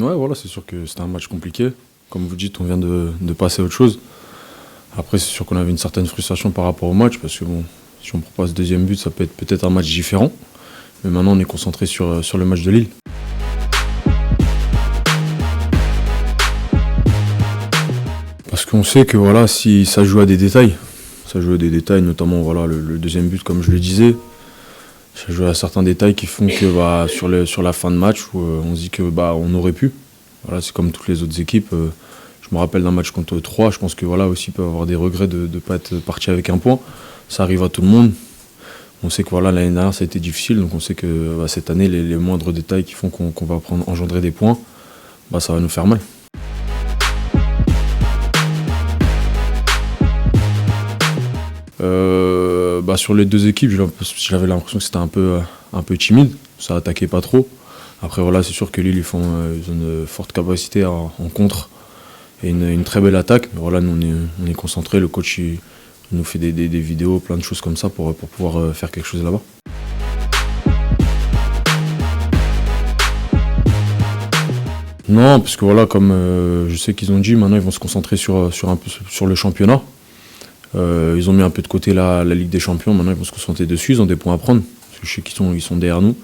Ouais, voilà, c'est sûr que c'était un match compliqué. Comme vous dites, on vient de passer à autre chose. Après, c'est sûr qu'on avait une certaine frustration par rapport au match, parce que bon, si on propose ce deuxième but, ça peut être peut-être un match différent. Mais maintenant, on est concentré sur le match de Lille. Parce qu'on sait que voilà, si ça joue à des détails, ça joue à des détails, notamment voilà, le deuxième but, comme je le disais. Ça joue à certains détails qui font que sur la fin de match, où, on se dit que on aurait pu. Voilà, c'est comme toutes les autres équipes. Je me rappelle d'un match contre 3, je pense que voilà aussi peut avoir des regrets de ne pas être parti avec un point. Ça arrive à tout le monde. On sait que voilà, l'année dernière ça a été difficile, donc on sait que cette année les moindres détails qui font qu'on va engendrer des points, ça va nous faire mal. Sur les deux équipes, j'avais l'impression que c'était un peu timide, ça attaquait pas trop. Après voilà, c'est sûr que Lille ils ont une forte capacité en contre et une très belle attaque. Mais voilà, nous on est concentrés, le coach il nous fait des vidéos, plein de choses comme ça pour pouvoir faire quelque chose là-bas. Non, parce que voilà, comme je sais qu'ils ont dit, maintenant ils vont se concentrer sur le championnat. Ils ont mis un peu de côté la Ligue des Champions, maintenant ils vont se concentrer dessus, ils ont des points à prendre, parce que je sais qu'ils sont derrière nous.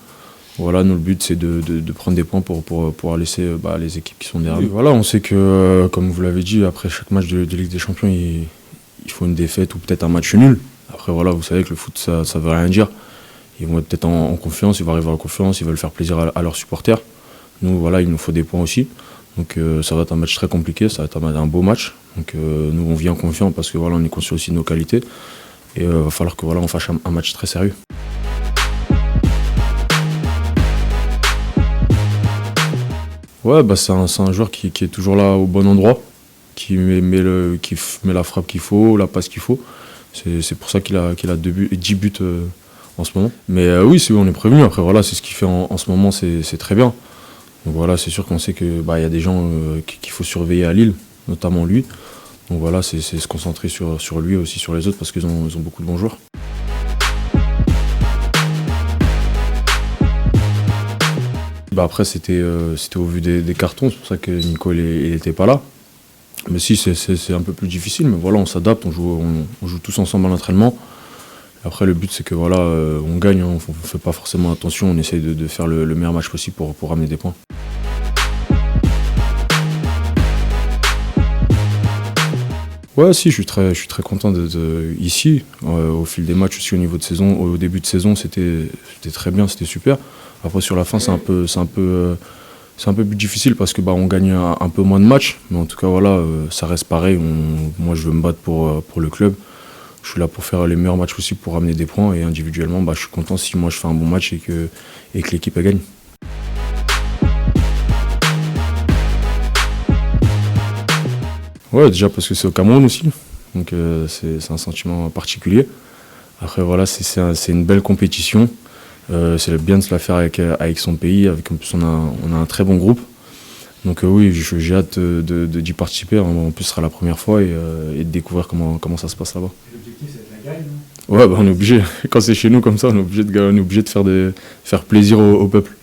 Voilà, nous le but c'est de prendre des points pour pouvoir laisser les équipes qui sont derrière nous. Voilà, on sait que, comme vous l'avez dit, après chaque match de Ligue des Champions, il faut une défaite ou peut-être un match nul. Après voilà, vous savez que le foot ça veut rien dire. Ils vont être peut-être en confiance, ils vont arriver en confiance, ils veulent faire plaisir à leurs supporters. Nous voilà, il nous faut des points aussi. Donc ça va être un match très compliqué, ça va être un beau match. Donc nous on vient confiants parce que voilà, on est conscient aussi de nos qualités. Et il va falloir que voilà, on fasse un match très sérieux. Ouais, c'est un joueur qui est toujours là au bon endroit, qui met la frappe qu'il faut, la passe qu'il faut. C'est pour ça qu'il a 10 buts en ce moment. Mais oui, on est prévenu. Après voilà, c'est ce qu'il fait en ce moment, c'est très bien. Donc voilà, c'est sûr qu'on sait qu'il y a des gens qu'il faut surveiller à Lille, notamment lui. Donc voilà, c'est se concentrer sur lui et aussi sur les autres parce qu'ils ont beaucoup de bons joueurs. Après, c'était au vu des cartons, c'est pour ça que Nico il était pas là. Mais si, c'est un peu plus difficile, mais voilà, on s'adapte, on joue tous ensemble à l'entraînement. Après, le but, c'est que voilà, on gagne, on ne fait pas forcément attention, on essaye de faire le meilleur match possible pour ramener des points. Ouais, si, je suis très content d'être ici. Au fil des matchs aussi, au début de saison, c'était très bien, c'était super. Après, sur la fin, c'est un peu plus difficile parce que on gagne un peu moins de matchs. Mais en tout cas, voilà, ça reste pareil. Moi, je veux me battre pour le club. Je suis là pour faire les meilleurs matchs possibles pour ramener des points. Et individuellement, je suis content si moi je fais un bon match et que l'équipe elle gagne. Ouais, déjà parce que c'est au Cameroun aussi. Donc c'est un sentiment particulier. Après, voilà, c'est une belle compétition. C'est bien de se la faire avec son pays. En plus, on a un très bon groupe. Donc oui, j'ai hâte d'y participer. En plus, ce sera la première fois et de découvrir comment ça se passe là-bas. L'objectif, c'est de la gagne, non ? Ouais, on est obligé. Quand c'est chez nous comme ça, on est obligé de faire plaisir au peuple.